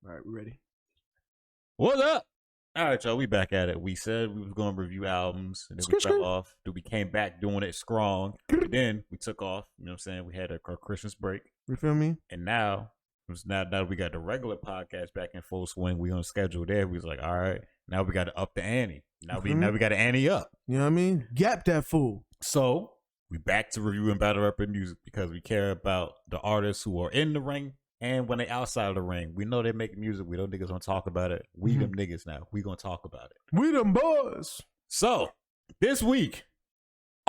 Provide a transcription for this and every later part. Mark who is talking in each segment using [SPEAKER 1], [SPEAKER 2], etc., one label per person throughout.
[SPEAKER 1] All right, we ready.
[SPEAKER 2] What's up? All right, y'all. We back at it. We said we was going to review albums, and then we fell off. Then we came back doing it strong. Then we took off. You know what I'm saying? We had our Christmas break.
[SPEAKER 1] You feel me?
[SPEAKER 2] And now that we got the regular podcast back in full swing, we on schedule there. We was like, all right, now we got to up the ante. Now we got to ante up.
[SPEAKER 1] You know what I mean? Gap that fool.
[SPEAKER 2] So we back to reviewing battle rapper music because we care about the artists who are in the ring. And when they outside of the ring, we know they make music. We know niggas gonna talk about it. We them niggas now. We gonna talk about it.
[SPEAKER 1] We them boys.
[SPEAKER 2] So, this week,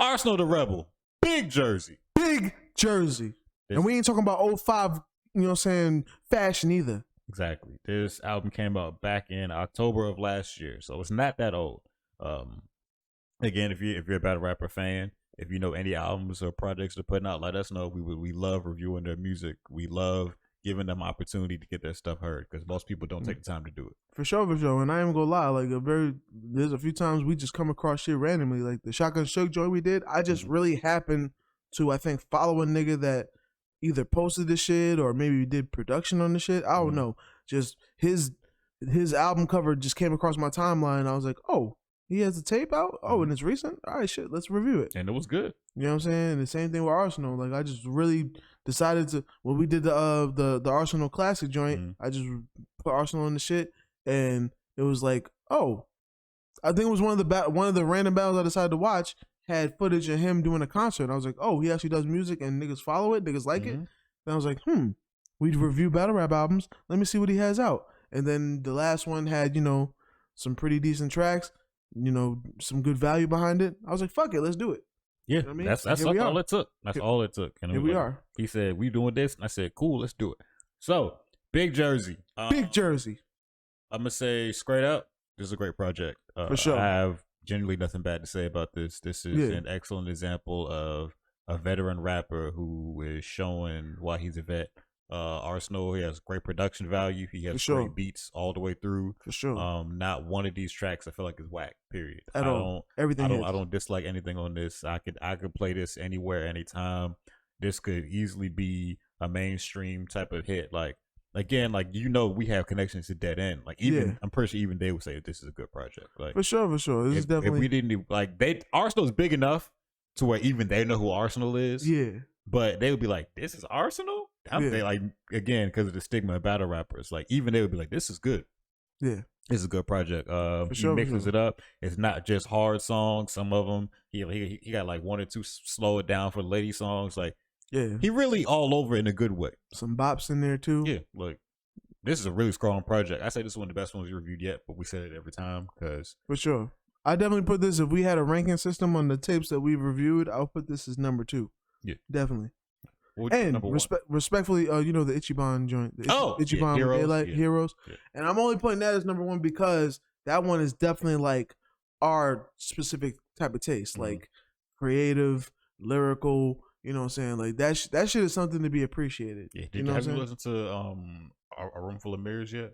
[SPEAKER 2] Arsonal Da Rebel, Big Jersey.
[SPEAKER 1] Big Jersey. And we ain't talking about 05, you know what I'm saying, fashion either.
[SPEAKER 2] Exactly. This album came out back in October of last year. So it's not that old. Again, if you're a battle rapper fan, if you know any albums or projects they're putting out, let us know. We love reviewing their music. We love giving them opportunity to get their stuff heard because most people don't take the time to do it. For sure.
[SPEAKER 1] And I ain't gonna lie, like there's a few times we just come across shit randomly. Like the Shotgun Shook joint we did, I just really happened to, I think, follow a nigga that either posted the shit or maybe did production on the shit. I don't know. Just his album cover just came across my timeline. I was like, oh, he has a tape out? Oh, and it's recent? All right, shit, let's review it.
[SPEAKER 2] And it was good.
[SPEAKER 1] You know what I'm saying? And the same thing with Arsonal. Like, I just really decided to, when we did the Arsonal Classic joint, I just put Arsonal in the shit, and it was like, oh, I think it was one of the random battles I decided to watch had footage of him doing a concert. And I was like, oh, he actually does music, and niggas follow it, niggas like it. And I was like, we review battle rap albums. Let me see what he has out. And then the last one had, you know, some pretty decent tracks, you know, some good value behind it. I was like, fuck it, let's do it.
[SPEAKER 2] Yeah, you know what I mean? That's all it took. That's all it took. And
[SPEAKER 1] here we are.
[SPEAKER 2] He said, we doing this. And I said, cool, let's do it. So, Big Jersey.
[SPEAKER 1] Big Jersey.
[SPEAKER 2] I'm going to say straight up, this is a great project.
[SPEAKER 1] For sure.
[SPEAKER 2] I have genuinely nothing bad to say about this. This is an excellent example of a veteran rapper who is showing why he's a vet. Arsonal, he has great production value. He has great beats all the way through.
[SPEAKER 1] For sure.
[SPEAKER 2] Not one of these tracks I feel like is whack. Period.
[SPEAKER 1] At all. Everything.
[SPEAKER 2] I don't dislike anything on this. I could play this anywhere, anytime. This could easily be a mainstream type of hit. Like again, like you know, we have connections to Dead End. Like even I'm pretty sure even they would say this is a good project. Like
[SPEAKER 1] for sure. This is definitely.
[SPEAKER 2] If we didn't like Arsenal's big enough to where even they know who Arsonal is.
[SPEAKER 1] Yeah. But
[SPEAKER 2] they would be like, this is Arsonal? They like, again, because of the stigma of battle rappers, like even they would be like, this is good.
[SPEAKER 1] Yeah.
[SPEAKER 2] This is a good project. He mixes it up. It's not just hard songs. Some of them, he got like one or two slow it down for lady songs. Like, he really all over in a good way.
[SPEAKER 1] Some bops in there too.
[SPEAKER 2] Yeah, like this is a really strong project. I say this is one of the best ones we reviewed yet, but we said it every time because
[SPEAKER 1] for sure. I definitely put this, if we had a ranking system on the tapes that we've reviewed, I'll put this as number 2. Yeah. Definitely. And respectfully, you know, the Ichiban joint. The Ichiban Daylight Heroes. Yeah. And I'm only putting that as number 1 because that one is definitely like our specific type of taste. Like creative, lyrical, you know what I'm saying? Like that shit is something to be appreciated.
[SPEAKER 2] Yeah.
[SPEAKER 1] Have
[SPEAKER 2] you listened to A Room Full of Mirrors yet?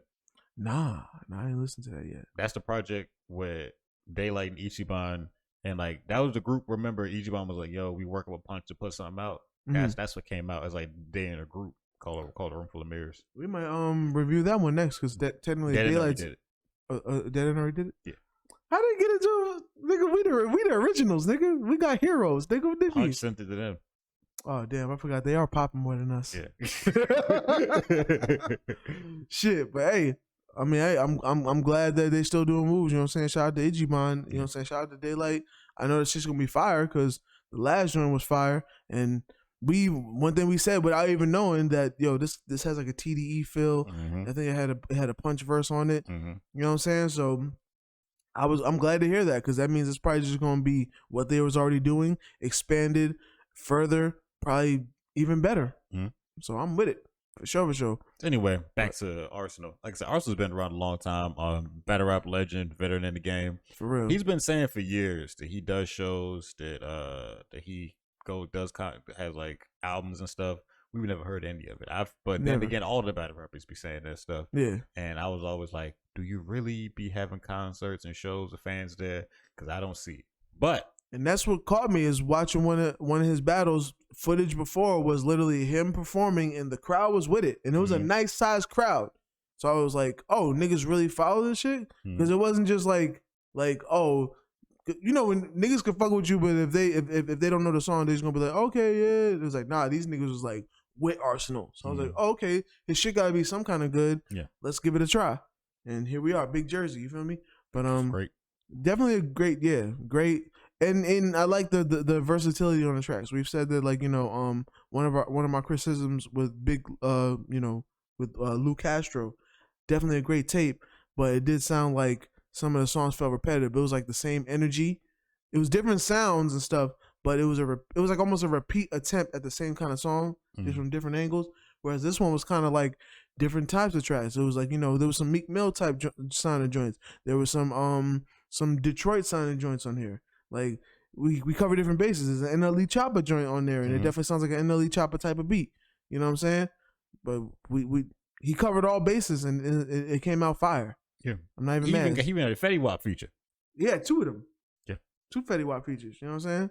[SPEAKER 1] Nah, I ain't listened to that yet.
[SPEAKER 2] That's the project where Daylight and Ichiban, and like that was the group. Remember, Ichiban was like, "Yo, we working with Punch to put something out." That's what came out. It's like they in a group called A Room Full of Mirrors.
[SPEAKER 1] We might review that one next because that technically Daylight did it. Dead End already did it.
[SPEAKER 2] Yeah.
[SPEAKER 1] How did it get into nigga? We the originals, nigga. We got heroes, nigga. What did
[SPEAKER 2] Punch sent it to them.
[SPEAKER 1] Oh damn! I forgot they are popping more than us.
[SPEAKER 2] Yeah.
[SPEAKER 1] Shit, but hey. I mean, I'm glad that they still doing moves. You know what I'm saying? Shout out to Ichiban. You know what I'm saying? Shout out to Daylight. I know this shit's gonna be fire because the last joint was fire. And one thing we said without even knowing that, yo, this has like a TDE feel. I think it had a Punch verse on it. You know what I'm saying? So I'm glad to hear that because that means it's probably just gonna be what they was already doing, expanded further, probably even better. So I'm with it. For sure.
[SPEAKER 2] Anyway, back to Arsonal. Like I said, Arsonal's been around a long time. Battle rap legend, veteran in the game.
[SPEAKER 1] For real.
[SPEAKER 2] He's been saying for years that he does shows, that he has like albums and stuff. We've never heard any of it. But then again, all the battle rappers be saying that stuff.
[SPEAKER 1] Yeah.
[SPEAKER 2] And I was always like, do you really be having concerts and shows of fans there? Because I don't see it. But
[SPEAKER 1] and that's what caught me is watching one of his battles. Footage before was literally him performing, and the crowd was with it, and it was a nice sized crowd. So I was like, oh, niggas really follow this shit? Because it wasn't just like, oh, you know, when niggas can fuck with you, but if they don't know the song, they're just gonna be like, okay, yeah. It was like, nah, these niggas was like with Arsonal. So I was like, oh, okay, his shit gotta be some kind of good.
[SPEAKER 2] Yeah.
[SPEAKER 1] Let's give it a try. And here we are, Big Jersey, you feel me? But
[SPEAKER 2] great.
[SPEAKER 1] Definitely a great, great. And I like the versatility on the tracks. We've said that, like, you know, one of my criticisms with Big you know, with Lou Castro, definitely a great tape, but it did sound like some of the songs felt repetitive. It was like the same energy. It was different sounds and stuff, but it was like almost a repeat attempt at the same kind of song, just from different angles. Whereas this one was kind of like different types of tracks. It was like, you know, there was some Meek Mill type sounding joints. There was some Detroit sounding joints on here. Like we cover different bases. There's an NLE Chopper joint on there, and it definitely sounds like an NLE Chopper type of beat. You know what I'm saying? But he covered all bases, and it came out fire.
[SPEAKER 2] Yeah,
[SPEAKER 1] I'm not even mad.
[SPEAKER 2] He even had a Fetty Wap feature.
[SPEAKER 1] Yeah, 2 of them.
[SPEAKER 2] Yeah,
[SPEAKER 1] 2 Fetty Wap features. You know what I'm saying?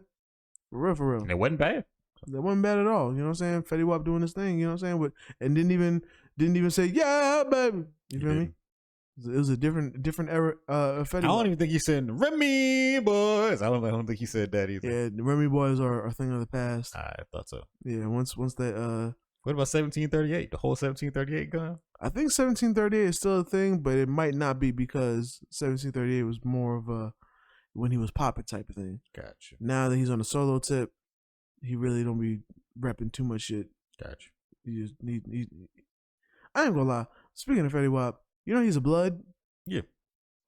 [SPEAKER 1] For real.
[SPEAKER 2] And it wasn't bad.
[SPEAKER 1] That wasn't bad at all. You know what I'm saying? Fetty Wap doing his thing. You know what I'm saying? And didn't even say, yeah, baby. You feel me? It was a different era. Fetty
[SPEAKER 2] I don't even think he said Remy Boys. I don't think he said that either.
[SPEAKER 1] Yeah, the Remy Boys are a thing of the past.
[SPEAKER 2] I thought so.
[SPEAKER 1] Yeah, once that.
[SPEAKER 2] What about 1738? The whole 1738 gun?
[SPEAKER 1] I think 1738 is still a thing, but it might not be because 1738 was more of a when he was popping type of thing.
[SPEAKER 2] Gotcha.
[SPEAKER 1] Now that he's on a solo tip, he really don't be repping too much shit.
[SPEAKER 2] Gotcha.
[SPEAKER 1] He just I ain't gonna lie. Speaking of Fetty Wap, you know he's a blood.
[SPEAKER 2] Yeah.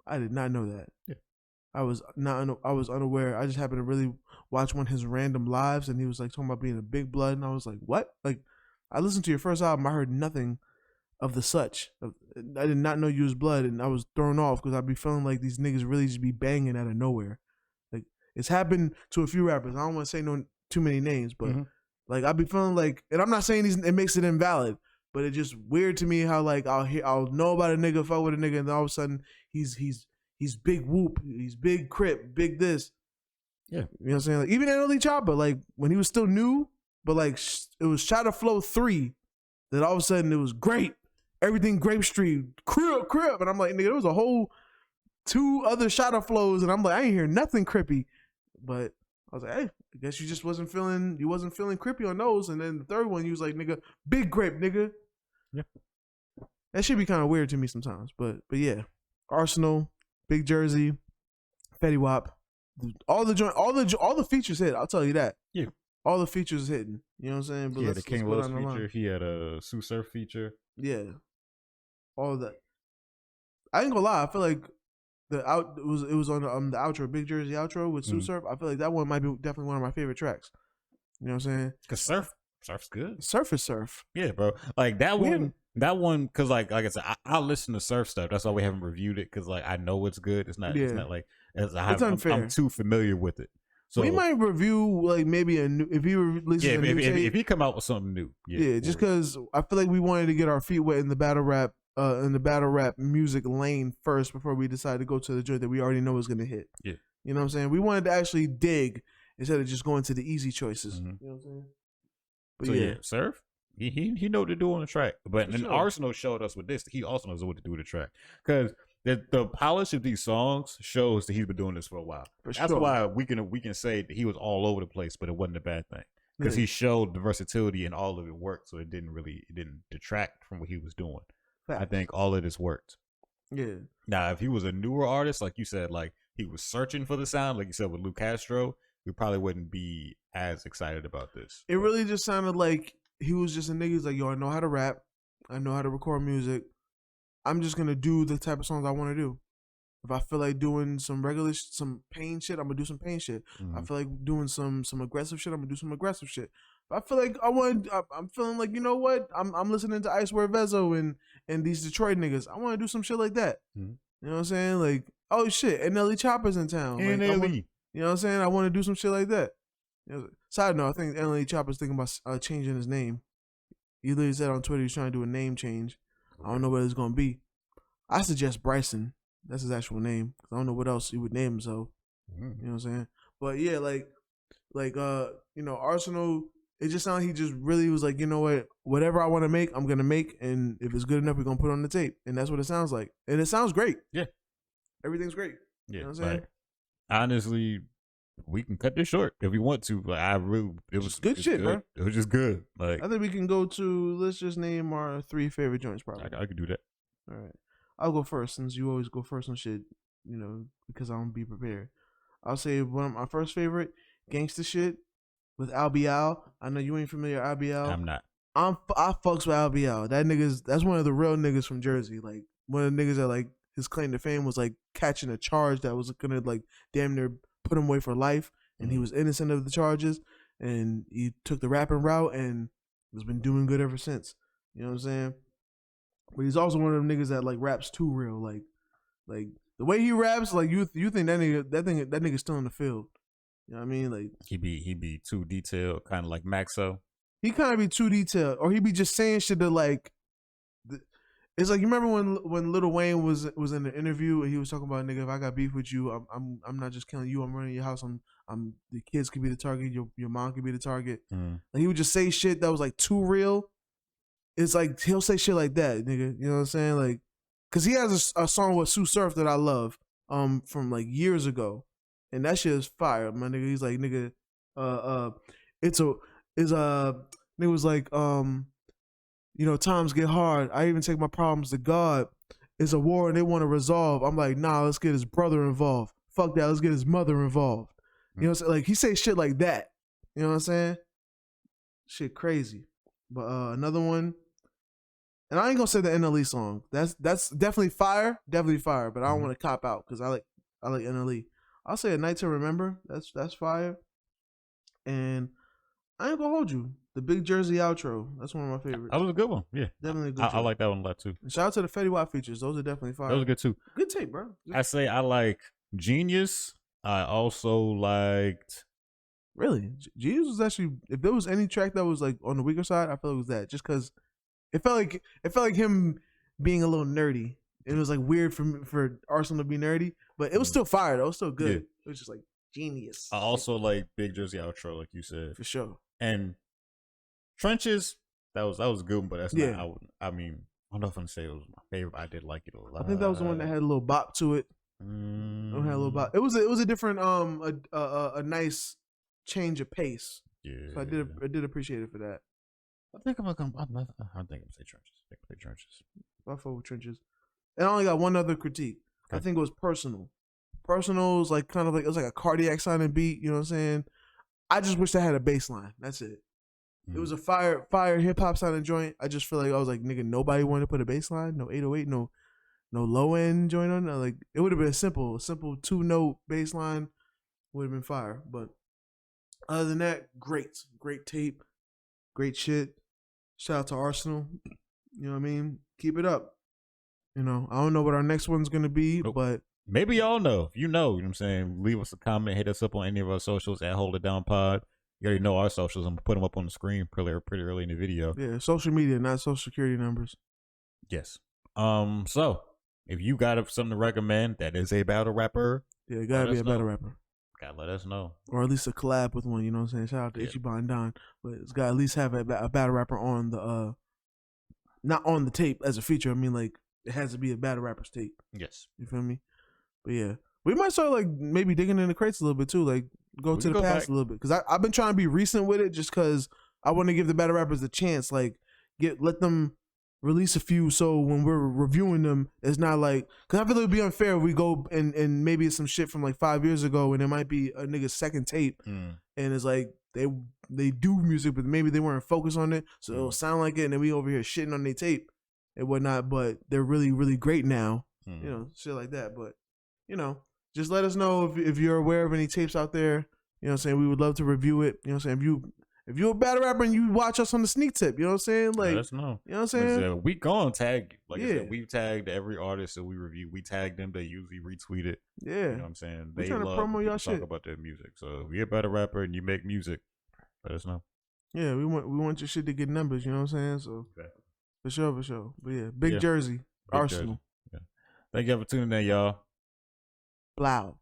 [SPEAKER 1] I did not know that.
[SPEAKER 2] Yeah.
[SPEAKER 1] I was unaware. I just happened to really watch one of his random lives, and he was like talking about being a big blood, and I was like, what? Like, I listened to your first album, I heard nothing of the such. I did not know you was blood, and I was thrown off because I'd be feeling like these niggas really just be banging out of nowhere. Like, it's happened to a few rappers. I don't want to say too many names, but like I'd be feeling like, and I'm not saying it makes it invalid, but it's just weird to me how like I'll know about a nigga, fuck with a nigga, and then all of a sudden he's big whoop, he's big Crip, big this.
[SPEAKER 2] Yeah,
[SPEAKER 1] you know what I'm saying? Like, even NLE Chopper, like when he was still new, but like it was Shadow Flow 3, that all of a sudden it was great. Everything Grape Street, Crip, and I'm like, nigga, there was a whole 2 other Shadow Flows, and I'm like, I ain't hear nothing Crippy, but I was like, hey, I guess you just wasn't feeling Crippy on those, and then the third one you was like, nigga, big Grape, nigga.
[SPEAKER 2] Yeah,
[SPEAKER 1] that should be kind of weird to me sometimes, but yeah, Arsonal, Big Jersey, Fetty Wap, all the features hit. I'll tell you that. Yeah, all the features hitting. You know what I'm saying? But
[SPEAKER 2] he had a King Los feature. He had a Sue Surf feature.
[SPEAKER 1] Yeah, all of that. I ain't gonna lie. I feel like it was on the outro, Big Jersey outro with Sue Surf. I feel like that one might be definitely one of my favorite tracks. You know what I'm saying?
[SPEAKER 2] Cause Surf's good.
[SPEAKER 1] Surf is Surf.
[SPEAKER 2] Yeah, bro. Like that one. That one, cause like I said, I listen to Surf stuff. That's why we haven't reviewed it, cause like I know it's good. It's not. Yeah. It's not like it's unfair. I'm too familiar with it. So
[SPEAKER 1] we might review like maybe a new if he releases a new tape.
[SPEAKER 2] If he come out with something new.
[SPEAKER 1] Yeah, just cause I feel like we wanted to get our feet wet in the battle rap music lane first before we decide to go to the joint that we already know is gonna hit.
[SPEAKER 2] Yeah,
[SPEAKER 1] you know what I'm saying. We wanted to actually dig instead of just going to the easy choices. You know what I'm saying. But
[SPEAKER 2] so yeah, Surf. He know what to do on the track, but then
[SPEAKER 1] Arsonal
[SPEAKER 2] showed us with this. He also knows what to do with the track because the polish of these songs shows that he's been doing this for a while. That's why we can say that he was all over the place, but it wasn't a bad thing because he showed the versatility and all of it worked. So it didn't detract from what he was doing. Facts. I think all of this worked.
[SPEAKER 1] Yeah.
[SPEAKER 2] Now, if he was a newer artist, like you said, like he was searching for the sound, like you said with Lou Castro, we probably wouldn't be as excited about this.
[SPEAKER 1] It really just sounded like he was just a nigga who's like, yo, I know how to rap. I know how to record music. I'm just going to do the type of songs I want to do. If I feel like doing some pain shit, I'm going to do some pain shit. I feel like doing some aggressive shit, I'm going to do some aggressive shit. If I feel like I'm feeling like, you know what? I'm listening to Icewear Vezo and these Detroit niggas. I want to do some shit like that. You know what I'm saying? Like, oh shit, NLE Chopper's in town.
[SPEAKER 2] NLE.
[SPEAKER 1] You know what I'm saying? I want to do some shit like that. You know, side note, I think NLE Chopper's thinking about changing his name. He literally said on Twitter he's trying to do a name change. I don't know what it's going to be. I suggest Bryson. That's his actual name. I don't know what else he would name himself. You know what I'm saying? But yeah, like you know, Arsonal it just sounded like he just really was like, you know what, whatever I want to make, I'm gonna make, and if it's good enough, we're gonna put it on the tape, and that's what it sounds like, and it sounds great.
[SPEAKER 2] Yeah,
[SPEAKER 1] everything's great.
[SPEAKER 2] Yeah,
[SPEAKER 1] you know what I'm saying?
[SPEAKER 2] Like, honestly, we can cut this short if we want to. Like, it was
[SPEAKER 1] good shit,
[SPEAKER 2] good.
[SPEAKER 1] bro.
[SPEAKER 2] It was just good. Like,
[SPEAKER 1] I think we can go to, let's just name our 3 favorite joints, probably.
[SPEAKER 2] I could do that.
[SPEAKER 1] All right, I'll go first since you always go first on shit. You know, because I don't be prepared. I'll say one of my first favorite, Gangsta Shit with Al. I know you ain't familiar with Al.
[SPEAKER 2] I'm not.
[SPEAKER 1] I fucks with Al. That's one of the real niggas from Jersey. Like one of the niggas that like his claim to fame was like catching a charge that was gonna like damn near put him away for life, and he was innocent of the charges, and he took the rapping route and has been doing good ever since. You know what I'm saying? But he's also one of them niggas that like raps too real. Like the way he raps, like you think that nigga's still in the field. You know what I mean? Like
[SPEAKER 2] he be too detailed, kind of like Maxo.
[SPEAKER 1] He kind of be too detailed, or he be just saying shit that like. It's like you remember when Lil Wayne was in the interview and he was talking about, nigga, if I got beef with you, I'm not just killing you. I'm running your house. I'm the kids could be the target. Your mom could be the target. Like he would just say shit that was like too real. It's like he'll say shit like that, nigga. You know what I'm saying? Like, cause he has a song with Sue Surf that I love, from like years ago, and that shit is fire, my nigga. He's like, nigga, nigga was like, you know, times get hard. I even take my problems to God. It's a war and they want to resolve. I'm like, nah, let's get his brother involved. Fuck that, let's get his mother involved. You know what I'm saying? Like he say shit like that. You know what I'm saying? Shit crazy. But another one, and I ain't gonna say the NLE song. That's definitely fire, but I don't want to cop out because I like NLE. I'll say A Night to Remember. That's fire. And I ain't gonna hold you. The Big Jersey outro. That's one of my favorites.
[SPEAKER 2] That was a good one. Yeah,
[SPEAKER 1] definitely a good.
[SPEAKER 2] I like that one a lot too.
[SPEAKER 1] And shout out to the Fetty Wap features. Those are definitely fire.
[SPEAKER 2] Those are good too.
[SPEAKER 1] Good tape, bro.
[SPEAKER 2] I say I like Genius. I also liked.
[SPEAKER 1] Really, Genius was actually. If there was any track that was like on the weaker side, I felt it was that. Just because it felt like him being a little nerdy. It was like weird for Arsonal to be nerdy, but it was still fire though. It was still good. Yeah. It was just like genius.
[SPEAKER 2] I also like Big Jersey outro, like you said,
[SPEAKER 1] for sure.
[SPEAKER 2] And Trenches, that was a good one, but that's not. I mean, I don't know if I'm gonna say it was my favorite. I did like it a lot.
[SPEAKER 1] I think that was the one that had a little bop to it. It had a little bop. It was a different a nice change of pace. Yeah, so I did appreciate it for that.
[SPEAKER 2] I think I'm gonna say Trenches. I play Trenches.
[SPEAKER 1] I fuck with Trenches. And I only got one other critique. Okay. I think it was Personal. Personal is like kind of like, it was like a cardiac sounding beat. You know what I'm saying? I just wish I had a bass line. That's it. It was a fire hip hop sounding joint. I just feel like I was like, nigga, nobody wanted to put a bass line, no 808, no low end joint on. Like it would have been a simple 2-note bass line would have been fire. But other than that, great tape, great shit. Shout out to Arsonal. You know what I mean? Keep it up. You know, I don't know what our next one's gonna be, but
[SPEAKER 2] maybe y'all know. If you know what I'm saying, leave us a comment, hit us up on any of our socials at Hold It Down Pod. You already know our socials. I'm gonna put them up on the screen pretty early in the video.
[SPEAKER 1] Yeah, social media, not social security numbers.
[SPEAKER 2] Yes. So if you got something to recommend that is a battle rapper,
[SPEAKER 1] yeah, it gotta be a battle rapper.
[SPEAKER 2] Gotta let us know,
[SPEAKER 1] or at least a collab with one. You know what I'm saying? Shout out to HID Boyz Don, but it's got to at least have a battle rapper on the not on the tape as a feature. I mean, like it has to be a battle rapper's tape.
[SPEAKER 2] Yes,
[SPEAKER 1] you feel me? But yeah, we might start like maybe digging in the crates a little bit too. Like go to the past a little bit because I've been trying to be recent with it just because I want to give the battle rappers the chance. Like let them release a few so when we're reviewing them, it's not like, because I feel it would be unfair if we go and maybe it's some shit from like 5 years ago and it might be a nigga's second tape and it's like they do music but maybe they weren't focused on it so it'll sound like it and then we over here shitting on their tape and whatnot, but they're really really great now, you know, shit like that. But you know, just let us know if you're aware of any tapes out there, you know what I'm saying. We would love to review it, you know what I'm saying. If you're a battle rapper and you watch us on the sneak tip, you know what I'm saying? Like,
[SPEAKER 2] let us know.
[SPEAKER 1] You know what I'm saying?
[SPEAKER 2] We gonna tag, like I said, we've tagged every artist that we review. We tag them. They usually retweet it.
[SPEAKER 1] Yeah.
[SPEAKER 2] You know what I'm saying?
[SPEAKER 1] They trying to promo y'all shit.
[SPEAKER 2] Talk about their music. So if you're a battle rapper and you make music, let us know.
[SPEAKER 1] Yeah, we want your shit to get numbers, you know what I'm saying? So for sure. But yeah, Big Jersey, Arsonal.
[SPEAKER 2] Yeah. Thank you for tuning in, y'all.
[SPEAKER 1] Blow.